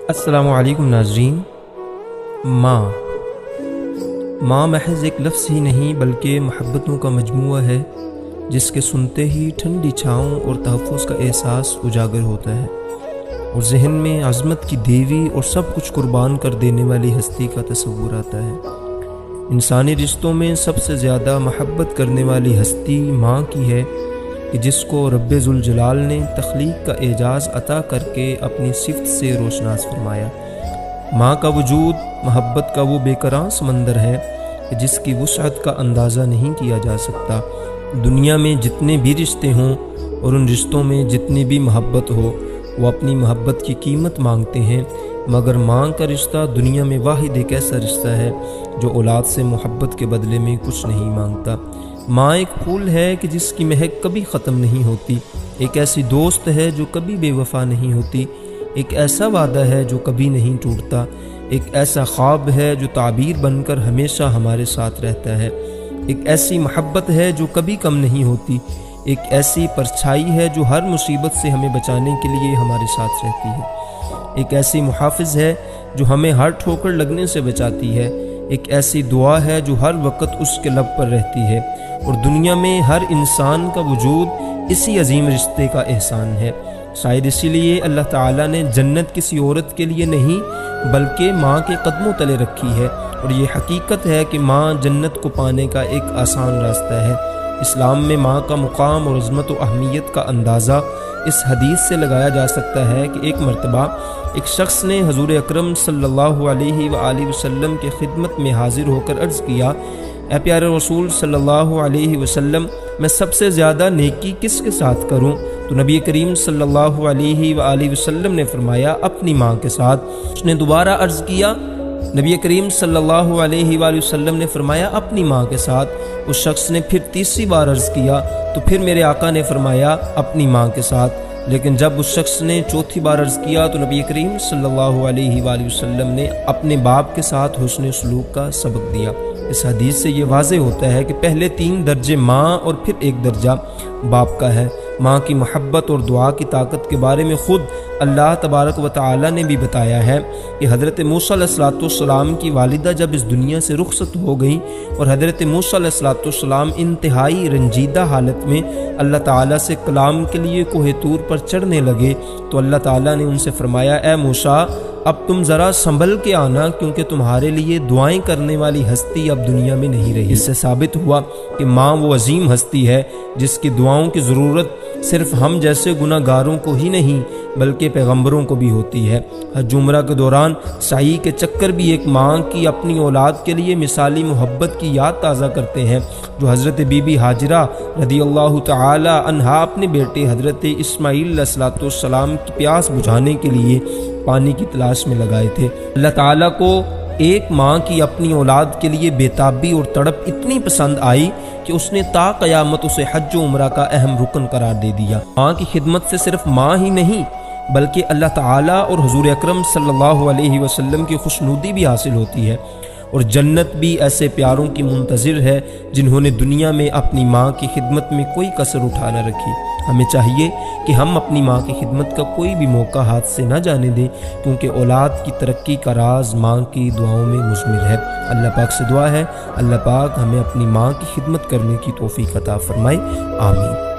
السلام علیکم ناظرین۔ ماں محض ایک لفظ ہی نہیں بلکہ محبتوں کا مجموعہ ہے جس کے سنتے ہی ٹھنڈی چھاؤں اور تحفظ کا احساس اجاگر ہوتا ہے اور ذہن میں عظمت کی دیوی اور سب کچھ قربان کر دینے والی ہستی کا تصور آتا ہے۔ انسانی رشتوں میں سب سے زیادہ محبت کرنے والی ہستی ماں کی ہے کہ جس کو رب ذوالجلال نے تخلیق کا اعجاز عطا کر کے اپنی صفت سے روشناس فرمایا۔ ماں کا وجود محبت کا وہ بے کراں سمندر ہے کہ جس کی وسعت کا اندازہ نہیں کیا جا سکتا۔ دنیا میں جتنے بھی رشتے ہوں اور ان رشتوں میں جتنی بھی محبت ہو وہ اپنی محبت کی قیمت مانگتے ہیں، مگر ماں کا رشتہ دنیا میں واحد ایک ایسا رشتہ ہے جو اولاد سے محبت کے بدلے میں کچھ نہیں مانگتا۔ ماں ایک پھول ہے کہ جس کی مہک کبھی ختم نہیں ہوتی، ایک ایسی دوست ہے جو کبھی بے وفا نہیں ہوتی، ایک ایسا وعدہ ہے جو کبھی نہیں ٹوٹتا، ایک ایسا خواب ہے جو تعبیر بن کر ہمیشہ ہمارے ساتھ رہتا ہے، ایک ایسی محبت ہے جو کبھی کم نہیں ہوتی، ایک ایسی پرچھائی ہے جو ہر مصیبت سے ہمیں بچانے کے لیے ہمارے ساتھ رہتی ہے، ایک ایسی محافظ ہے جو ہمیں ہر ٹھوکر لگنے سے بچاتی ہے، ایک ایسی دعا ہے جو ہر وقت اس کے لب پر رہتی ہے، اور دنیا میں ہر انسان کا وجود اسی عظیم رشتے کا احسان ہے۔ شاید اسی لیے اللہ تعالیٰ نے جنت کسی عورت کے لیے نہیں بلکہ ماں کے قدموں تلے رکھی ہے، اور یہ حقیقت ہے کہ ماں جنت کو پانے کا ایک آسان راستہ ہے۔ اسلام میں ماں کا مقام اور عظمت و اہمیت کا اندازہ اس حدیث سے لگایا جا سکتا ہے کہ ایک مرتبہ ایک شخص نے حضور اکرم صلی اللہ علیہ وآلہ وسلم کے خدمت میں حاضر ہو کر عرض کیا، اے پیارے رسول صلی اللہ علیہ وسلم، میں سب سے زیادہ نیکی کس کے ساتھ کروں؟ تو نبی کریم صلی اللہ علیہ وآلہ وسلم نے فرمایا، اپنی ماں کے ساتھ۔ اس نے دوبارہ عرض کیا، نبی کریم صلی اللہ علیہ وآلہ وسلم نے فرمایا، اپنی ماں کے ساتھ۔ اس شخص نے پھر تیسری بار عرض کیا تو پھر میرے آقا نے فرمایا، اپنی ماں کے ساتھ۔ لیکن جب اس شخص نے چوتھی بار عرض کیا تو نبی کریم صلی اللہ علیہ وآلہ وسلم نے اپنے باپ کے ساتھ حسن سلوک کا سبق دیا۔ اس حدیث سے یہ واضح ہوتا ہے کہ پہلے 3 درجے ماں اور پھر 1 درجہ باپ کا ہے۔ ماں کی محبت اور دعا کی طاقت کے بارے میں خود اللہ تبارک و تعالی نے بھی بتایا ہے کہ حضرت موسیٰ علیہ السلام کی والدہ جب اس دنیا سے رخصت ہو گئیں اور حضرت موسیٰ علیہ السلام انتہائی رنجیدہ حالت میں اللہ تعالیٰ سے کلام کے لیے کوہ طور پر چڑھنے لگے تو اللہ تعالیٰ نے ان سے فرمایا، اے موسیٰ، اب تم ذرا سنبھل کے آنا کیونکہ تمہارے لیے دعائیں کرنے والی ہستی اب دنیا میں نہیں رہی۔ اس سے ثابت ہوا کہ ماں وہ عظیم ہستی ہے جس کی دعاؤں کی ضرورت صرف ہم جیسے گناہ گاروں کو ہی نہیں بلکہ پیغمبروں کو بھی ہوتی ہے۔ حج عمرہ کے دوران سعی کے چکر بھی ایک ماں کی اپنی اولاد کے لیے مثالی محبت کی یاد تازہ کرتے ہیں، جو حضرت بی بی ہاجرہ رضی اللہ تعالی عنہا اپنے بیٹے حضرت اسماعیل علیہ السلام کی پیاس بجھانے کے لیے پانی کی تلاش میں لگائے تھے۔ اللہ تعالیٰ کو ایک ماں کی اپنی اولاد کے لیے بےتابی اور تڑپ اتنی پسند آئی کہ اس نے تا قیامت اسے حج و عمرہ کا اہم رکن قرار دے دیا۔ ماں کی خدمت سے صرف ماں ہی نہیں بلکہ اللہ تعالیٰ اور حضور اکرم صلی اللہ علیہ وسلم کی خوشنودی بھی حاصل ہوتی ہے، اور جنت بھی ایسے پیاروں کی منتظر ہے جنہوں نے دنیا میں اپنی ماں کی خدمت میں کوئی کسر اٹھا نہ رکھی۔ ہمیں چاہیے کہ ہم اپنی ماں کی خدمت کا کوئی بھی موقع ہاتھ سے نہ جانے دیں، کیونکہ اولاد کی ترقی کا راز ماں کی دعاؤں میں مضمر ہے۔ اللہ پاک سے دعا ہے اللہ پاک ہمیں اپنی ماں کی خدمت کرنے کی توفیق عطا فرمائے، آمین۔